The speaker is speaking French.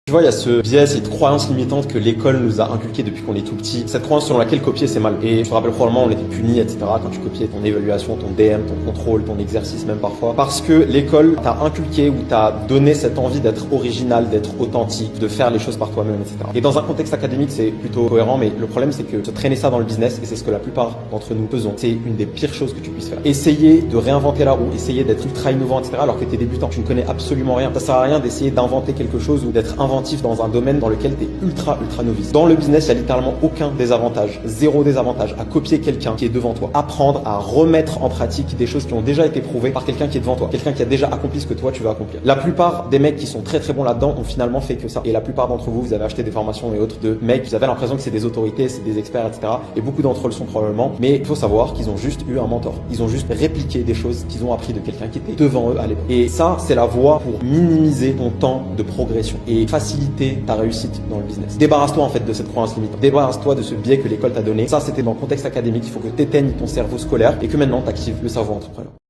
Tu vois, il y a ce biais, cette croyance limitante que l'école nous a inculquée depuis qu'on est tout petit. Cette croyance selon laquelle copier c'est mal. Et je te rappelle probablement on était punis, etc. quand tu copiais ton évaluation, ton DM, ton contrôle, ton exercice même parfois. Parce que l'école t'a inculqué ou t'a donné cette envie d'être original, d'être authentique, de faire les choses par toi-même, etc. Et dans un contexte académique, c'est plutôt cohérent, mais le problème c'est que se traîner ça dans le business, et c'est ce que la plupart d'entre nous faisons, c'est une des pires choses que tu puisses faire. Essayer de réinventer la roue, essayer d'être ultra innovant, etc. alors que t'es débutant, tu ne connais absolument rien. Ça sert à rien d'essayer d'inventer quelque chose ou d'être inventif dans un domaine dans lequel tu es ultra novice. Dans le business, il n'y a littéralement aucun désavantage, zéro désavantage à copier quelqu'un qui est devant toi. Apprendre à remettre en pratique des choses qui ont déjà été prouvées par quelqu'un qui est devant toi, quelqu'un qui a déjà accompli ce que toi tu veux accomplir. La plupart des mecs qui sont très bons là-dedans ont finalement fait que ça. Et la plupart d'entre vous, vous avez acheté des formations et autres de mecs, vous avez l'impression que c'est des autorités, c'est des experts, etc. Et beaucoup d'entre eux le sont probablement. Mais il faut savoir qu'ils ont juste eu un mentor. Ils ont juste répliqué des choses qu'ils ont appris de quelqu'un qui était devant eux à l'époque. Et ça, c'est la voie pour minimiser ton temps de progression et faciliter ta réussite dans le business. Débarrasse-toi en fait de cette croyance limitante. Débarrasse-toi de ce biais que l'école t'a donné. Ça, c'était dans le contexte académique. Il faut que tu éteignes ton cerveau scolaire et que maintenant tu actives le cerveau entrepreneur.